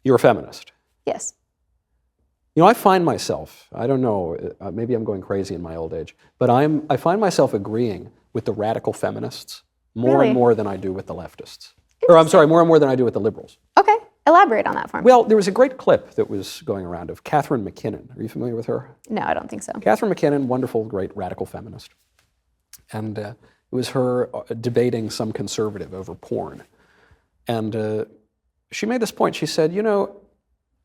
You're a feminist. Yes. You know, I find myself, I don't know, maybe I'm going crazy in my old age, but I find myself agreeing with the radical feminists more Really? and more than I do with the leftists. Or I'm sorry, more and more than I do with the liberals. Okay. Elaborate on that for me. Well, there was a great clip that was going around of Catherine McKinnon. Are you familiar with her? No, I don't think so. Catherine McKinnon, wonderful, great radical feminist. And it was her debating some conservative over porn. And she made this point. She said, you know,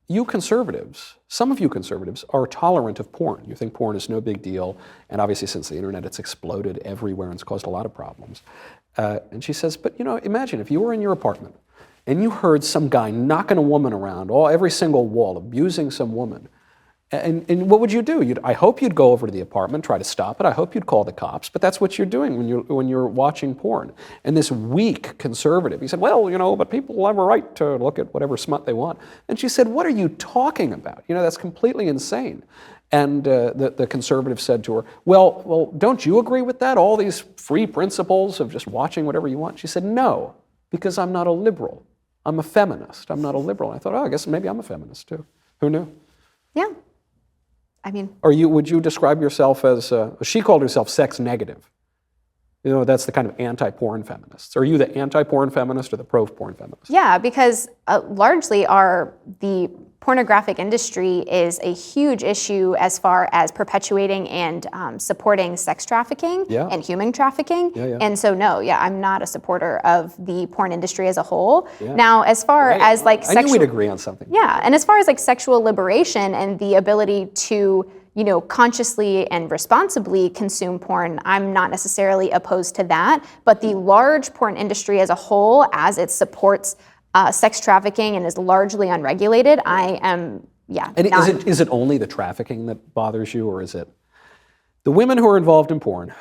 you conservatives, some of you conservatives, are tolerant of porn. You think porn is no big deal. And obviously, since the internet, it's exploded everywhere and it's caused a lot of problems. And she says, but you know, imagine if you were in your apartment and you heard some guy knocking a woman around every single wall, abusing some woman. And what would you do? I hope you'd go over to the apartment, try to stop it. I hope you'd call the cops. But that's what you're doing when you're watching porn. And this weak conservative, he said, well, you know, but people have a right to look at whatever smut they want. And she said, what are you talking about? You know, that's completely insane. And the conservative said to her, well, don't you agree with that? All these free principles of just watching whatever you want? She said, no, because I'm not a liberal. I'm a feminist. I'm not a liberal. And I thought, I guess maybe I'm a feminist too. Who knew? Yeah. I mean, would you describe yourself as, she called herself sex negative. You know, that's the kind of anti-porn feminists. Are you the anti-porn feminist or the pro-porn feminist? yeah, because largely the pornographic industry is a huge issue as far as perpetuating and supporting sex trafficking and human trafficking. And so, no, I'm not a supporter of the porn industry as a whole. Now, as far as like I knew we'd agree on something. Yeah, and as far as like sexual liberation and the ability to, you know, consciously and responsibly consume porn, I'm not necessarily opposed to that. But the large porn industry as a whole, as it supports sex trafficking and is largely unregulated, I am, And is it only the trafficking that bothers you, or is it the women who are involved in porn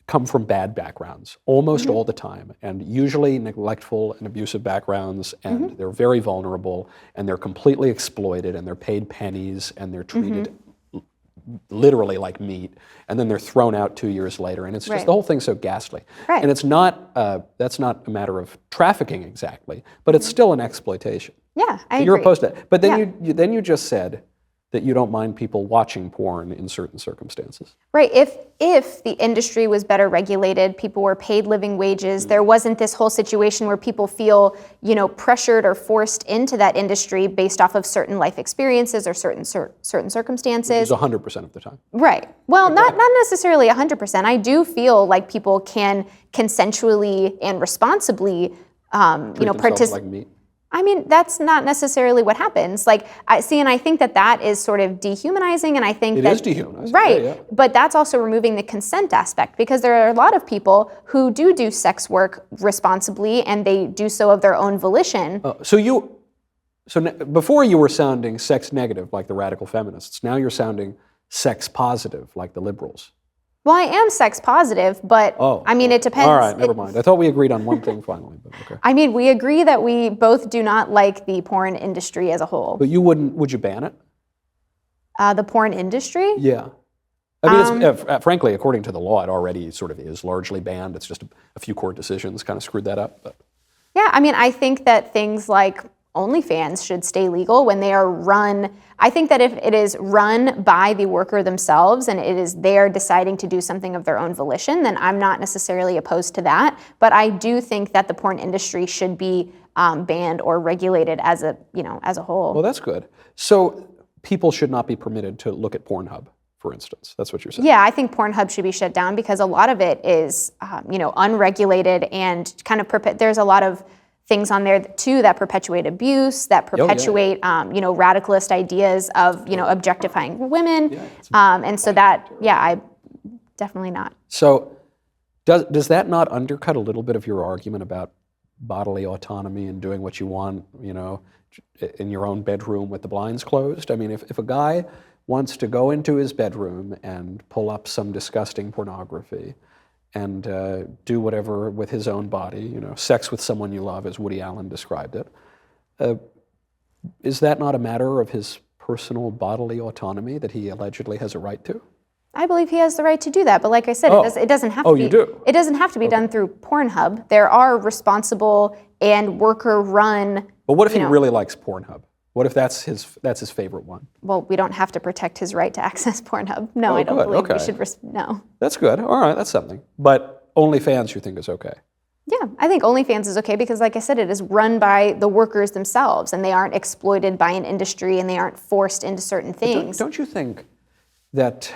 come from bad backgrounds almost all the time, and usually neglectful and abusive backgrounds, and they're very vulnerable, and they're completely exploited, and they're paid pennies, and they're treated literally like meat, and then they're thrown out 2 years later, and it's just the whole thing's so ghastly. And it's not that's not a matter of trafficking exactly, but it's still an exploitation. Yeah, I You're agree. opposed to that, but then you just said that you don't mind people watching porn in certain circumstances. Right. If the industry was better regulated, people were paid living wages, there wasn't this whole situation where people feel, you know, pressured or forced into that industry based off of certain life experiences or certain circumstances. It's 100% of the time. Right. Well, not necessarily 100%. I do feel like people can consensually and responsibly, participate. Like meat. I mean, that's not necessarily what happens. Like, I think that is sort of dehumanizing, and I think it is dehumanizing. Right, Yeah. But that's also removing the consent aspect, because there are a lot of people who do sex work responsibly, and they do so of their own volition. Before you were sounding sex negative like the radical feminists. Now you're sounding sex positive like the liberals. Well, I am sex positive, but I mean, it depends. All right, never mind. I thought we agreed on one thing finally, but okay. I mean, we agree that we both do not like the porn industry as a whole. But would you ban it? The porn industry? Yeah. I mean, it's, frankly, according to the law, it already sort of is largely banned. It's just a few court decisions kind of screwed that up. But. Yeah, I mean, I think that things like OnlyFans should stay legal when they are run. I think that if it is run by the worker themselves and it is they're deciding to do something of their own volition, then I'm not necessarily opposed to that. But I do think that the porn industry should be banned or regulated as a whole. Well, that's good. So people should not be permitted to look at Pornhub, for instance. That's what you're saying. Yeah, I think Pornhub should be shut down because a lot of it is, unregulated and kind of there's a lot of things on there too that perpetuate abuse, that perpetuate, radicalist ideas of, objectifying women, and so that, I definitely not. So, does that not undercut a little bit of your argument about bodily autonomy and doing what you want, in your own bedroom with the blinds closed? I mean, if a guy wants to go into his bedroom and pull up some disgusting pornography and do whatever with his own body, sex with someone you love, as Woody Allen described it. Is that not a matter of his personal bodily autonomy that he allegedly has a right to? I believe he has the right to do that, but like I said, it doesn't have to be. You do? It doesn't have to be done through Pornhub. There are responsible and worker-run But what if he really likes Pornhub? What if that's his favorite one? Well, we don't have to protect his right to access Pornhub. No, I don't believe we should. No. That's good. All right, that's something. But OnlyFans, you think is okay? Yeah, I think OnlyFans is okay because, like I said, it is run by the workers themselves, and they aren't exploited by an industry, and they aren't forced into certain things. Don't you think that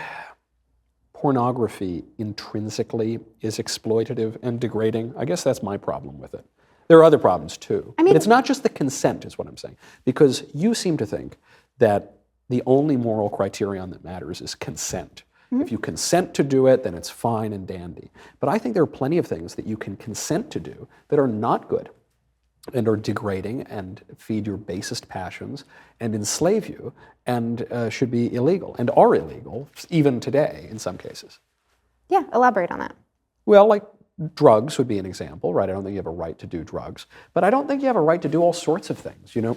pornography intrinsically is exploitative and degrading? I guess that's my problem with it. There are other problems too. But it's not just the consent is what I'm saying. Because you seem to think that the only moral criterion that matters is consent. If you consent to do it, then it's fine and dandy. But I think there are plenty of things that you can consent to do that are not good and are degrading and feed your basest passions and enslave you and should be illegal and are illegal even today in some cases. Yeah, elaborate on that. Well, like drugs would be an example, right? I don't think you have a right to do drugs, but I don't think you have a right to do all sorts of things, you know?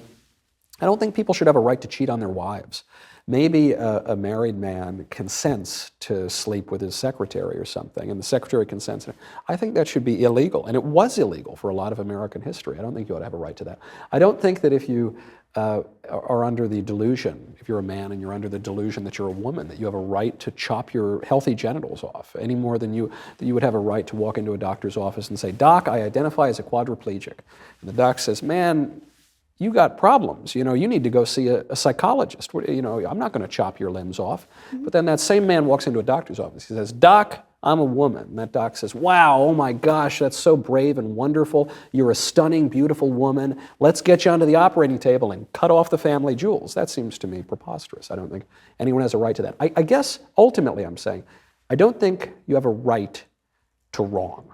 I don't think people should have a right to cheat on their wives. Maybe a married man consents to sleep with his secretary or something, and the secretary consents. I think that should be illegal, and it was illegal for a lot of American history. I don't think you ought to have a right to that. I don't think that if you are under the delusion, if you're a man and you're under the delusion that you're a woman, that you have a right to chop your healthy genitals off, any more than you would have a right to walk into a doctor's office and say, "Doc, I identify as a quadriplegic." And the doc says, "Man, you got problems. You know, you need to go see a psychologist. You know, I'm not going to chop your limbs off." But then that same man walks into a doctor's office. He says, "Doc, I'm a woman." And that doc says, "Wow, oh my gosh, that's so brave and wonderful. You're a stunning, beautiful woman. Let's get you onto the operating table and cut off the family jewels." That seems to me preposterous. I don't think anyone has a right to that. I guess ultimately I'm saying, I don't think you have a right to wrong.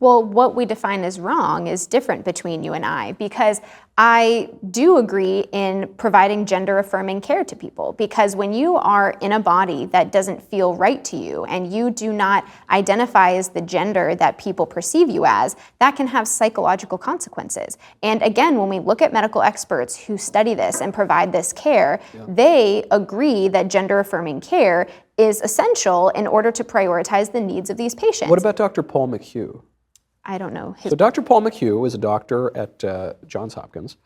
Well, what we define as wrong is different between you and I, because I do agree in providing gender-affirming care to people, because when you are in a body that doesn't feel right to you and you do not identify as the gender that people perceive you as, that can have psychological consequences. And again, when we look at medical experts who study this and provide this care, they agree that gender-affirming care is essential in order to prioritize the needs of these patients. What about Dr. Paul McHugh? I don't know. So Dr. Paul McHugh was a doctor at Johns Hopkins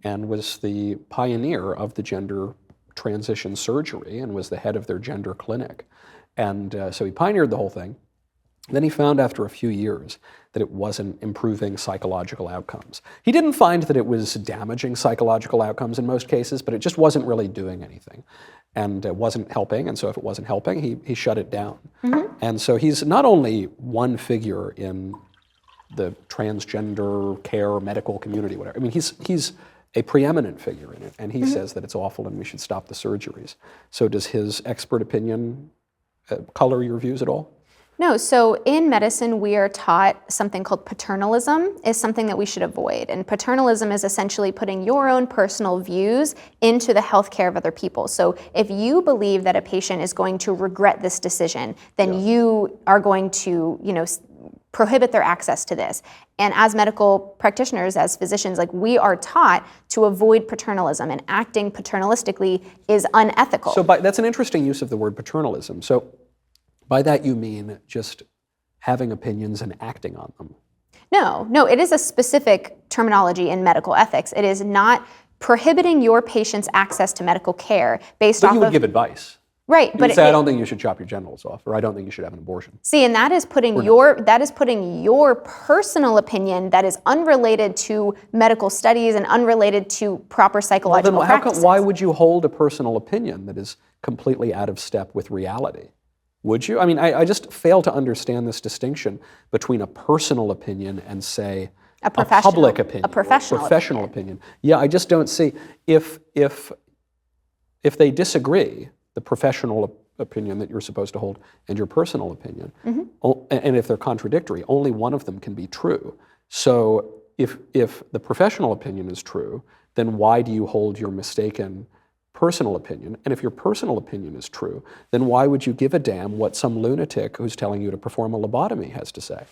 and was the pioneer of the gender transition surgery and was the head of their gender clinic. And so he pioneered the whole thing. Then he found after a few years that it wasn't improving psychological outcomes. He didn't find that it was damaging psychological outcomes in most cases, but it just wasn't really doing anything. And it wasn't helping, and so if it wasn't helping, he shut it down. And so he's not only one figure in the transgender care medical community, whatever. I mean, he's a preeminent figure in it, and he says that it's awful and we should stop the surgeries. So does his expert opinion color your views at all? No, so in medicine, we are taught something called paternalism is something that we should avoid. And paternalism is essentially putting your own personal views into the healthcare of other people. So if you believe that a patient is going to regret this decision, then you are going to, prohibit their access to this. And as medical practitioners, as physicians, we are taught to avoid paternalism, and acting paternalistically is unethical. So that's an interesting use of the word paternalism. So by that you mean just having opinions and acting on them? No, it is a specific terminology in medical ethics. It is not prohibiting your patient's access to medical care based off of... But you would give advice. Right, but say, I don't think you should chop your genitals off, or I don't think you should have an abortion. See, and that is putting your personal opinion that is unrelated to medical studies and unrelated to proper psychological practices. Why would you hold a personal opinion that is completely out of step with reality? Would you? I mean, I just fail to understand this distinction between a personal opinion and, say, a public opinion, a professional opinion. Yeah, I just don't see if they disagree, the professional opinion that you're supposed to hold and your personal opinion, and if they're contradictory, only one of them can be true. So if the professional opinion is true, then why do you hold your mistaken personal opinion? And if your personal opinion is true, then why would you give a damn what some lunatic who's telling you to perform a lobotomy has to say?